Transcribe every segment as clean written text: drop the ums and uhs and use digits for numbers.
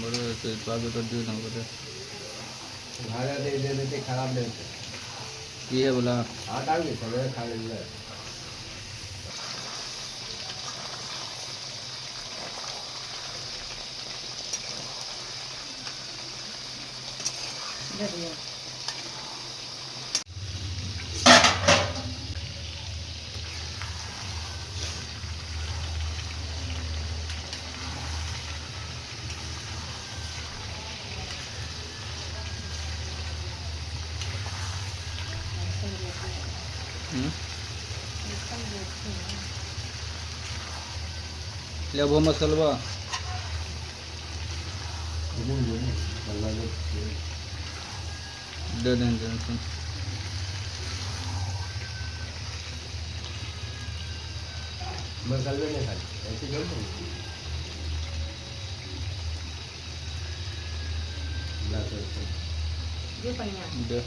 बरोबर ते बाजू कर दियो ना बरोबर भागा दे दे ते खराब नहीं होते ये है बोला हाँ डाल के समय खा लेंगे ले वो मसलवा दे देंगे मसाले नहीं खाते ऐसे क्यों नहीं ये पनिया दे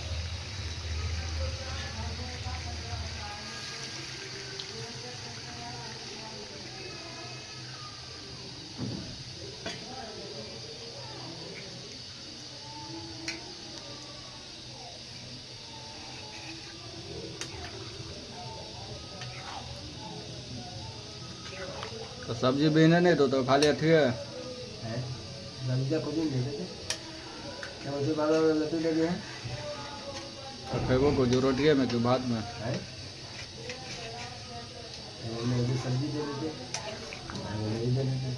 तो सब्जी बेने नहीं तो खाली अथी है सब्जी को भी दे देते क्या मुझे बाबा लड्डू दे दिए हैं और फेंको को जो रोटी है मैं क्यों भात में मैं भी सब्जी दे देते नहीं दे देते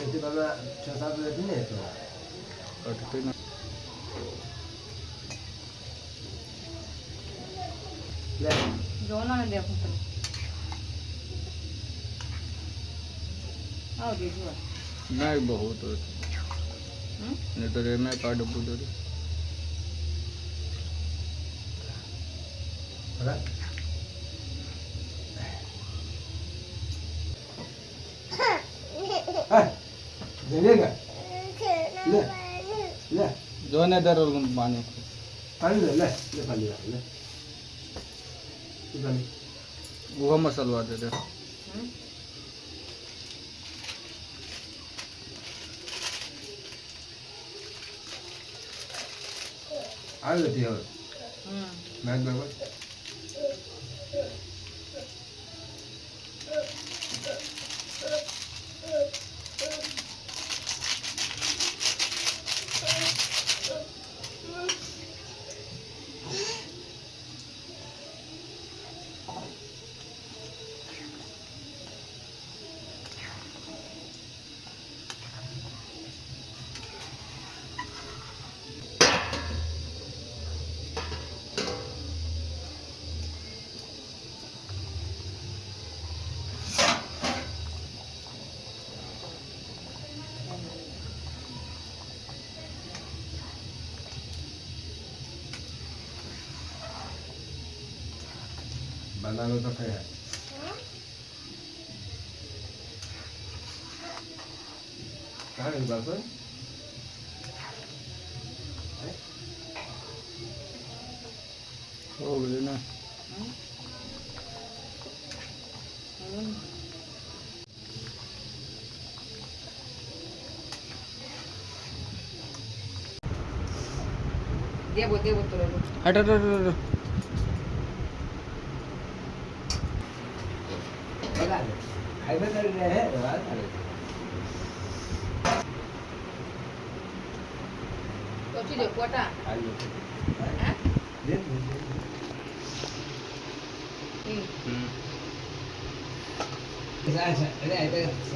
ऐसे बाबा 6-7 लेती नहीं तो और ठीक ना ले जोना ने देखो तो आओ दीजिए नहीं बहुत नहीं तो रे मैं काट डब्बू दे देगा ले ले जो ने दर पानी पानी ले ले ले पानी ले पानी वो मसलवा दे दे आ लेती है मैं बराबर बना लो तो फिर कहाँ है बाबा हो गई ना देवो तो हट हट हट हाईवे कर रहे हैं तो चीज़ कोटा हैं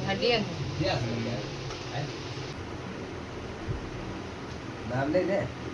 हड्डियाँ नाम ले